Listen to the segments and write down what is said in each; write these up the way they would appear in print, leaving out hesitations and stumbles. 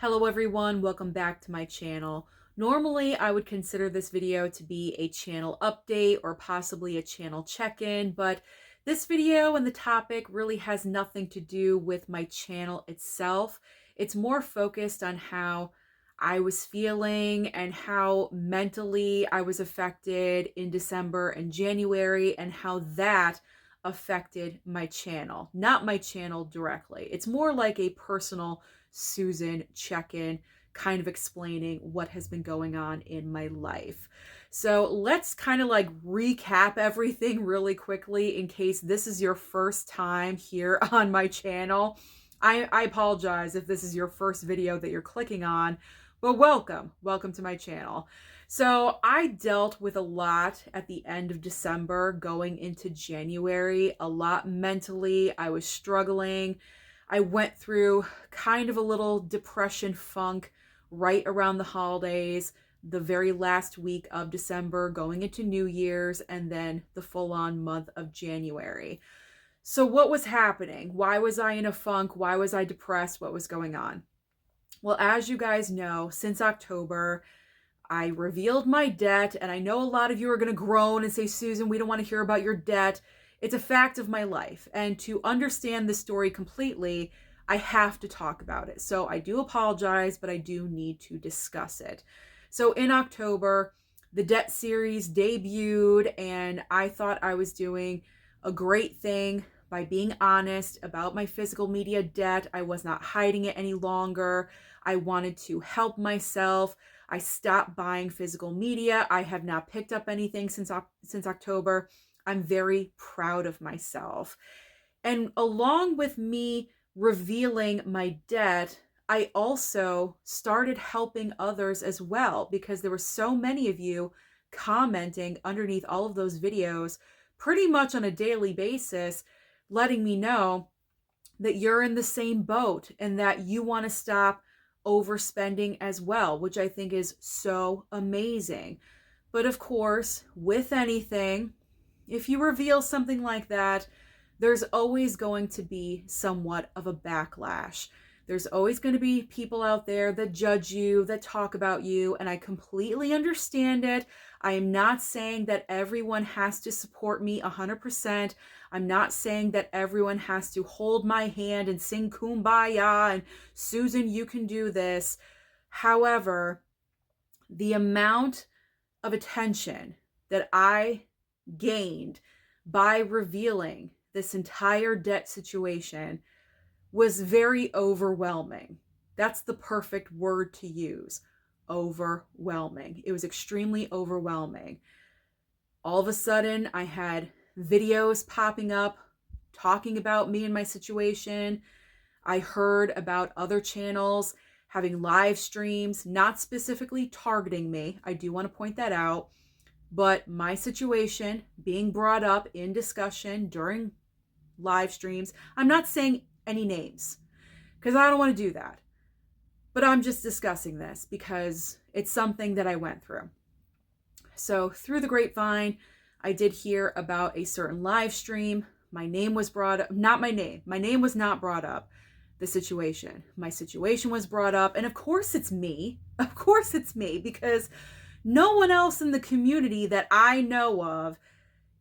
Hello everyone, welcome back to my channel. Normally I would consider this video to be a channel update or possibly a channel check-in, but this video and the topic really has nothing to do with my channel itself. It's more focused on how I was feeling and how mentally I was affected in December and January and how that affected my channel. Not my channel directly. It's more like a personal Susan check-in, kind of explaining what has been going on in my life. So let's kind of like recap everything really quickly in case this is your first time here on my channel. I apologize if this is your first video that you're clicking on, but welcome to my channel. So I dealt with a lot at the end of December going into January, a lot mentally. I was struggling. I went through kind of a little depression funk right around the holidays, the very last week of December, going into New Year's, and then the full-on month of January. So what was happening? Why was I in a funk? Why was I depressed? What was going on? Well, as you guys know, since October, I revealed my debt, and I know a lot of you are going to groan and say, Susan, we don't want to hear about your debt. It's a fact of my life, and to understand the story completely, I have to talk about it. So I do apologize, but I do need to discuss it. So in October, the debt series debuted, and I thought I was doing a great thing by being honest about my physical media debt. I was not hiding it any longer. I wanted to help myself. I stopped buying physical media. I have not picked up anything since October. I'm very proud of myself. And along with me revealing my debt, I also started helping others as well, because there were so many of you commenting underneath all of those videos pretty much on a daily basis, letting me know that you're in the same boat and that you want to stop overspending as well, which I think is so amazing. But of course, with anything, if you reveal something like that, there's always going to be somewhat of a backlash. There's always going to be people out there that judge you, that talk about you, and I completely understand it. I am not saying that everyone has to support me 100%. I'm not saying that everyone has to hold my hand and sing Kumbaya and Susan, you can do this. However, the amount of attention that I gained by revealing this entire debt situation was very overwhelming. That's the perfect word to use. Overwhelming. It was extremely overwhelming. All of a sudden, I had videos popping up talking about me and my situation. I heard about other channels having live streams, not specifically targeting me. I do want to point that out. But my situation being brought up in discussion during live streams, I'm not saying any names because I don't want to do that. But I'm just discussing this because it's something that I went through. So through the grapevine, I did hear about a certain live stream. My name was brought up, not my name. My name was not brought up. The situation. My situation was brought up. And of course it's me. Of course it's me, because no one else in the community that I know of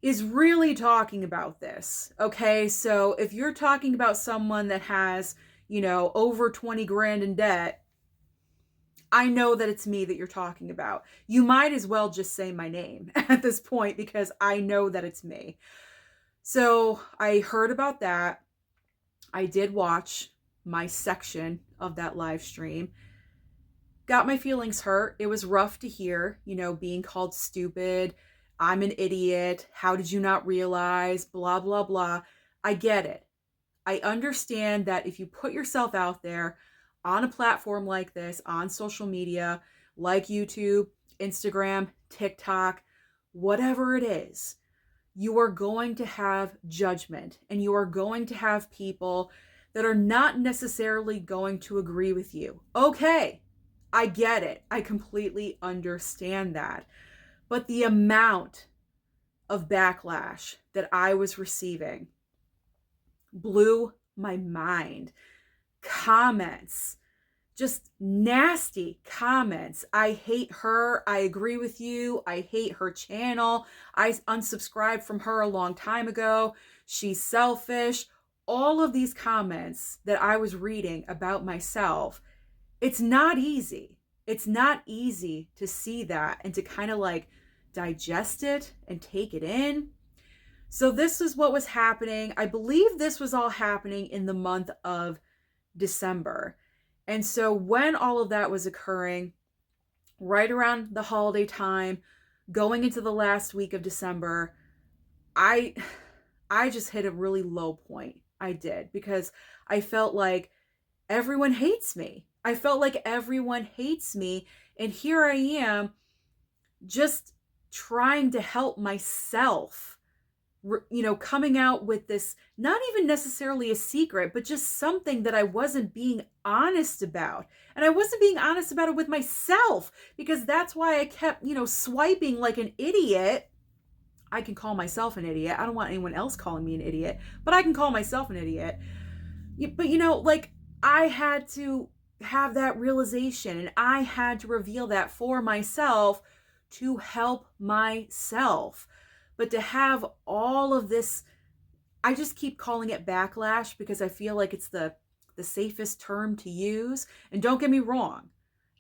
is really talking about this. Okay, so if you're talking about someone that has, over 20 grand in debt, I know that it's me that you're talking about. You might as well just say my name at this point because I know that it's me. So I heard about that. I did watch my section of that live stream. Got my feelings hurt. It was rough to hear, being called stupid. I'm an idiot. How did you not realize? Blah, blah, blah. I get it. I understand that if you put yourself out there on a platform like this, on social media, like YouTube, Instagram, TikTok, whatever it is, you are going to have judgment and you are going to have people that are not necessarily going to agree with you. Okay, I get it. I completely understand that. But the amount of backlash that I was receiving blew my mind. Comments, just nasty comments. I hate her. I agree with you. I hate her channel. I unsubscribed from her a long time ago. She's selfish. All of these comments that I was reading about myself, it's not easy. It's not easy to see that and to kind of like digest it and take it in. So this is what was happening. I believe this was all happening in the month of December. And so when all of that was occurring, right around the holiday time, going into the last week of December, I just hit a really low point. I did, because I felt like everyone hates me. I felt like everyone hates me. And here I am just trying to help myself, coming out with this, not even necessarily a secret, but just something that I wasn't being honest about. And I wasn't being honest about it with myself, because that's why I kept, swiping like an idiot. I can call myself an idiot. I don't want anyone else calling me an idiot, but I can call myself an idiot. But, I had to have that realization, and I had to reveal that for myself to help myself. But to have all of this, I just keep calling it backlash because I feel like it's the safest term to use. And don't get me wrong,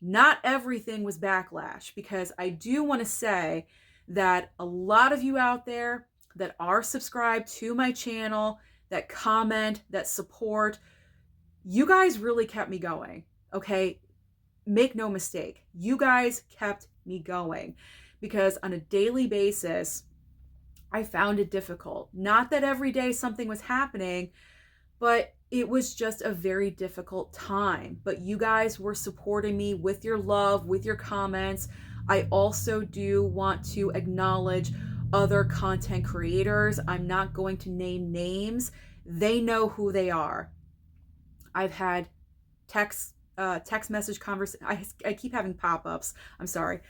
not everything was backlash, because I do want to say that a lot of you out there that are subscribed to my channel, that comment, that support, you guys really kept me going, okay? Make no mistake, you guys kept me going, because on a daily basis, I found it difficult. Not that every day something was happening, but it was just a very difficult time. But you guys were supporting me with your love, with your comments. I also do want to acknowledge other content creators. I'm not going to name names. They know who they are. I've had text message conversation. I keep having pop-ups. I'm sorry.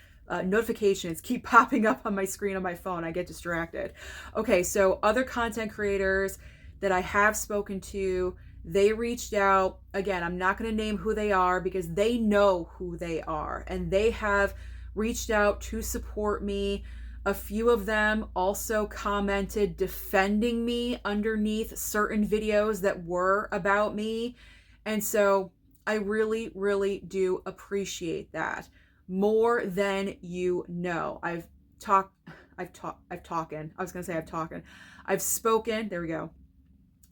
Notifications keep popping up on my screen on my phone. I get distracted. Okay, so other content creators that I have spoken to, they reached out. Again, I'm not going to name who they are because they know who they are, and they have reached out to support me. A few of them also commented defending me underneath certain videos that were about me. And so I really, really do appreciate that. More than you know. I've spoken, there we go.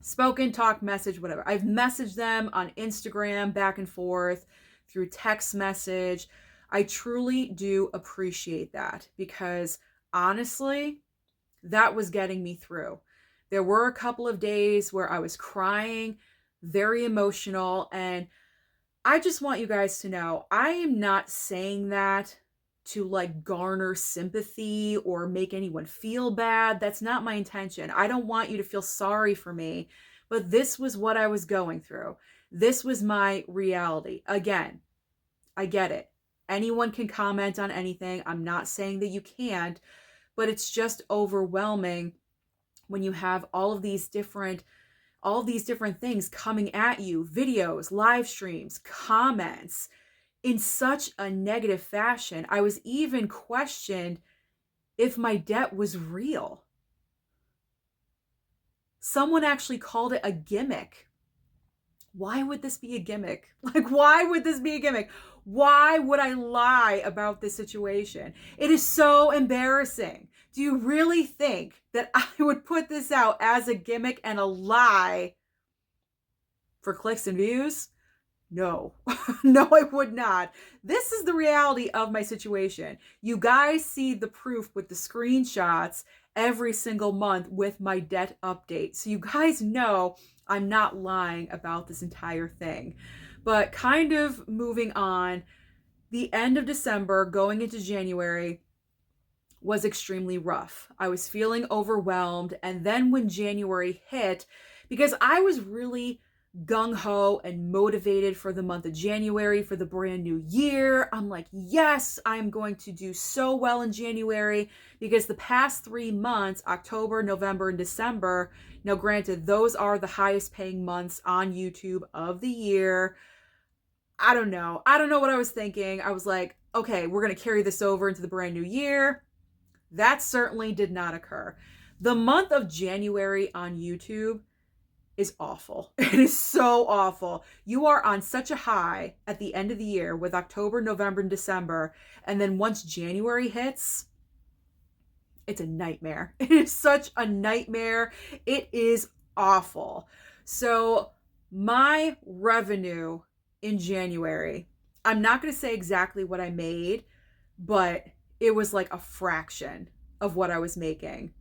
Spoken, talk, message, whatever. I've messaged them on Instagram back and forth through text message. I truly do appreciate that, because honestly, that was getting me through. There were a couple of days where I was crying, very emotional, and I just want you guys to know, I am not saying that to like garner sympathy or make anyone feel bad. That's not my intention. I don't want you to feel sorry for me, but this was what I was going through. This was my reality. Again, I get it. Anyone can comment on anything. I'm not saying that you can't, but it's just overwhelming when you have all of these different things coming at you, videos, live streams, comments, in such a negative fashion. I was even questioned if my debt was real. Someone actually called it a gimmick. Why would this be a gimmick? Like, why would this be a gimmick? Why would I lie about this situation? It is so embarrassing. Do you really think that I would put this out as a gimmick and a lie for clicks and views? No, no, I would not. This is the reality of my situation. You guys see the proof with the screenshots every single month with my debt update. So you guys know I'm not lying about this entire thing. But kind of moving on, the end of December going into January was extremely rough. I was feeling overwhelmed. And then when January hit, because I was really gung-ho and motivated for the month of January, for the brand new year. I'm like, yes, I'm going to do so well in January, because the past 3 months, October, November, and December, now granted, those are the highest paying months on YouTube of the year. I don't know. I don't know what I was thinking. I was like, okay, we're going to carry this over into the brand new year. That certainly did not occur. The month of January on YouTube is awful. It is so awful. You are on such a high at the end of the year with October, November, and December. And then once January hits, it's a nightmare. It is such a nightmare. It is awful. So my revenue in January, I'm not going to say exactly what I made, but it was like a fraction of what I was making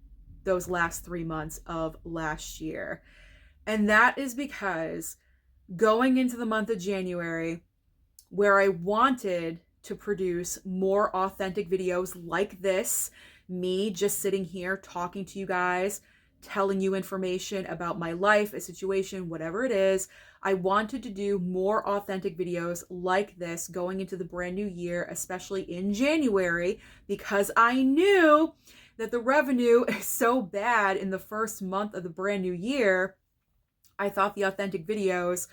those last 3 months of last year. And that is because going into the month of January, where I wanted to produce more authentic videos like this, me just sitting here talking to you guys, telling you information about my life, a situation, whatever it is, I wanted to do more authentic videos like this going into the brand new year, especially in January, because I knew that the revenue is so bad in the first month of the brand new year. I thought the authentic videos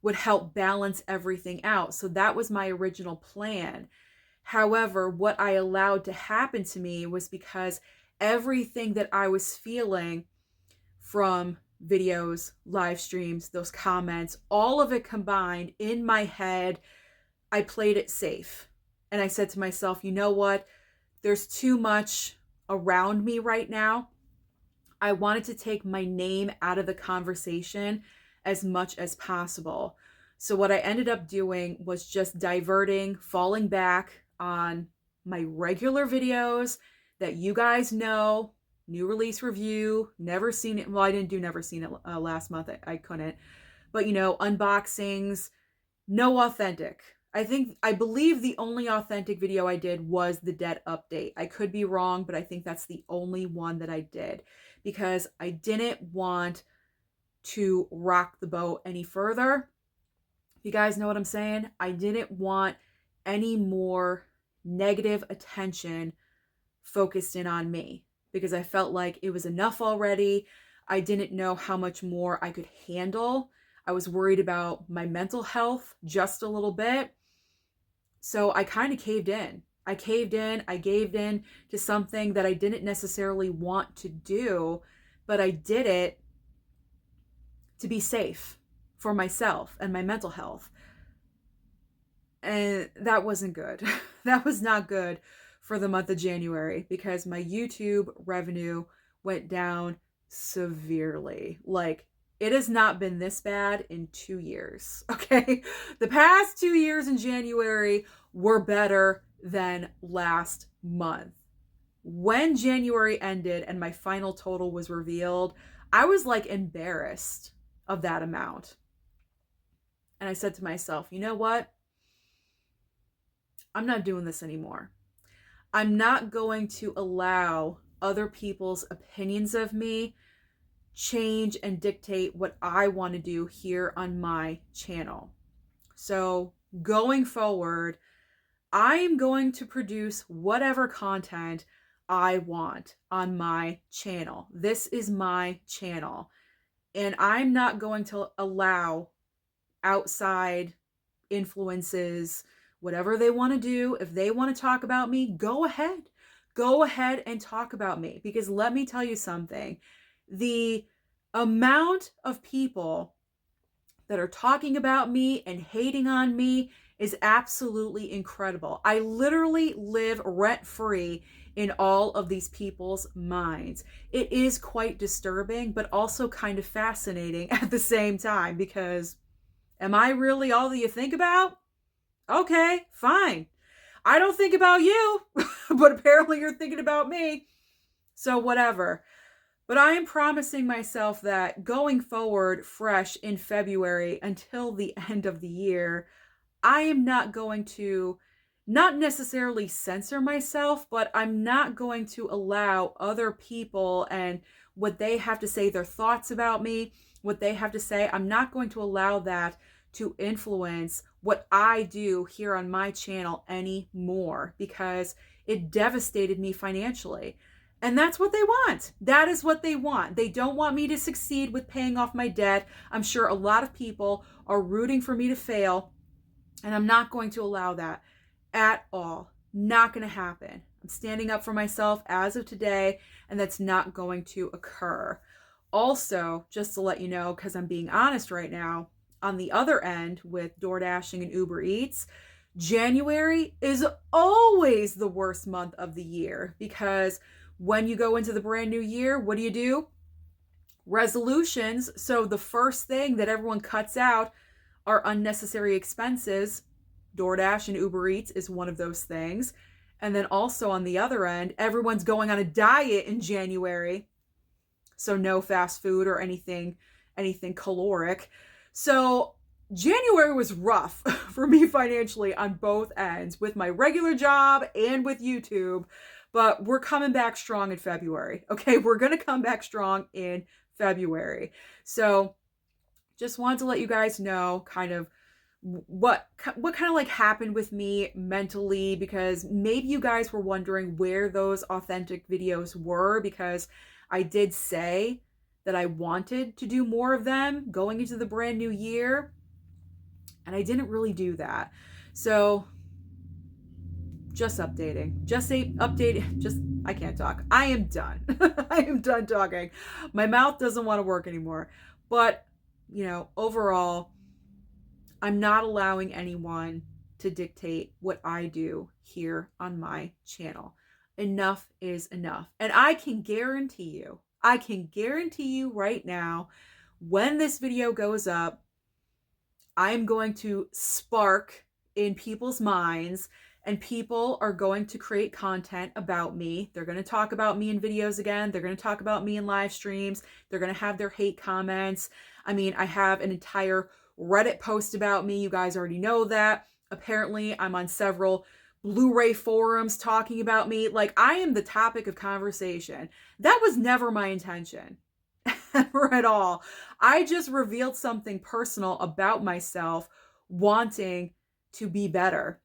would help balance everything out. So that was my original plan. However, what I allowed to happen to me was because everything that I was feeling from videos, live streams, those comments, all of it combined in my head, I played it safe. And I said to myself, you know what? There's too much around me right now. I wanted to take my name out of the conversation as much as possible. So what I ended up doing was just diverting, falling back on my regular videos that you guys know, new release review, never seen it. Well, I didn't do never seen it last month. I couldn't. But, you know, unboxings, no authentic. I believe the only authentic video I did was the debt update. I could be wrong, but I think that's the only one that I did because I didn't want to rock the boat any further. You guys know what I'm saying? I didn't want any more negative attention focused in on me because I felt like it was enough already. I didn't know how much more I could handle. I was worried about my mental health just a little bit. So I kind of caved in. I gave in to something that I didn't necessarily want to do, but I did it to be safe for myself and my mental health. And that wasn't good. That was not good for the month of January because my YouTube revenue went down severely. Like, it has not been this bad in 2 years, okay? The past 2 years in January were better than last month. When January ended and my final total was revealed, I was like embarrassed of that amount. And I said to myself, you know what? I'm not doing this anymore. I'm not going to allow other people's opinions of me change and dictate what I want to do here on my channel. So going forward, I am going to produce whatever content I want on my channel. This is my channel. And I'm not going to allow outside influences, whatever they want to do. If they want to talk about me, go ahead. Go ahead and talk about me. Because let me tell you something. The amount of people that are talking about me and hating on me is absolutely incredible. I literally live rent-free in all of these people's minds. It is quite disturbing, but also kind of fascinating at the same time because am I really all that you think about? Okay, fine. I don't think about you, but apparently you're thinking about me. So whatever. But I am promising myself that going forward fresh in February until the end of the year, I am not going to, not necessarily censor myself, but I'm not going to allow other people and what they have to say, their thoughts about me, what they have to say, I'm not going to allow that to influence what I do here on my channel anymore because it devastated me financially. And that's what they want. That is what they want. They don't want me to succeed with paying off my debt. I'm sure a lot of people are rooting for me to fail. And I'm not going to allow that at all. Not going to happen. I'm standing up for myself as of today, and that's not going to occur. Also, just to let you know, because I'm being honest right now, on the other end with DoorDashing and Uber Eats, January is always the worst month of the year because when you go into the brand new year, what do? Resolutions. So the first thing that everyone cuts out are unnecessary expenses. DoorDash and Uber Eats is one of those things. And then also on the other end, everyone's going on a diet in January. So no fast food or anything caloric. So January was rough for me financially on both ends with my regular job and with YouTube, but we're coming back strong in February. Okay, we're going to come back strong in February. So just wanted to let you guys know kind of what kind of like happened with me mentally, because maybe you guys were wondering where those authentic videos were, because I did say that I wanted to do more of them going into the brand new year, and I didn't really do that. So just updating, I can't talk. I am done. I am done talking. My mouth doesn't want to work anymore. But, overall, I'm not allowing anyone to dictate what I do here on my channel. Enough is enough. And I can guarantee you right now, when this video goes up, I'm going to spark in people's minds, and people are going to create content about me. They're going to talk about me in videos again. They're going to talk about me in live streams. They're going to have their hate comments. I mean, I have an entire Reddit post about me. You guys already know that. Apparently, I'm on several Blu-ray forums talking about me. Like, I am the topic of conversation. That was never my intention. Ever at all. I just revealed something personal about myself, wanting to be better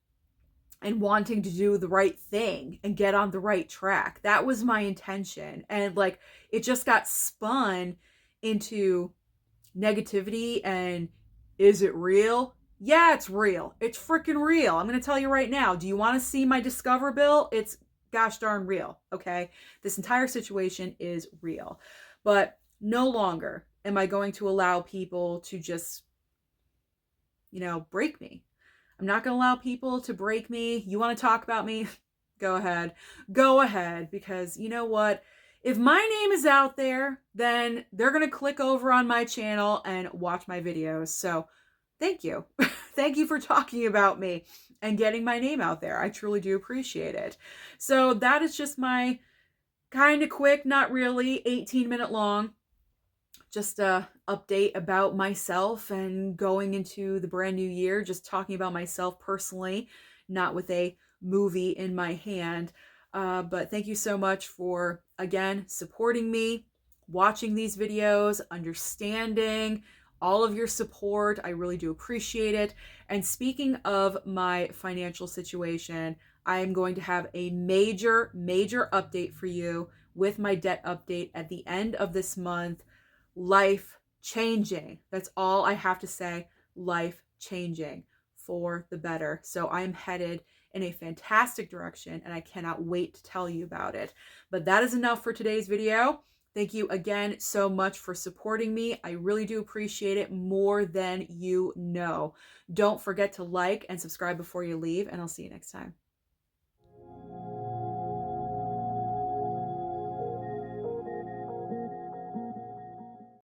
and wanting to do the right thing and get on the right track. That was my intention. And like, it just got spun into negativity. And is it real? Yeah, it's real. It's freaking real. I'm going to tell you right now. Do you want to see my Discover bill? It's gosh darn real. Okay. This entire situation is real. But no longer am I going to allow people to just, break me. I'm not going to allow people to break me. You want to talk about me? Go ahead. Go ahead. Because you know what? If my name is out there, then they're going to click over on my channel and watch my videos. So thank you. Thank you for talking about me and getting my name out there. I truly do appreciate it. So that is just my kind of quick, not really 18-minute long, just a update about myself and going into the brand new year, just talking about myself personally, not with a movie in my hand. But thank you so much for, again, supporting me, watching these videos, understanding all of your support. I really do appreciate it. And speaking of my financial situation, I am going to have a major update for you with my debt update at the end of this month. Life changing. That's all I have to say. Life changing for the better. So I am headed in a fantastic direction, and I cannot wait to tell you about it. But that is enough for today's video. Thank you again so much for supporting me. I really do appreciate it more than you know. Don't forget to like and subscribe before you leave, and I'll see you next time.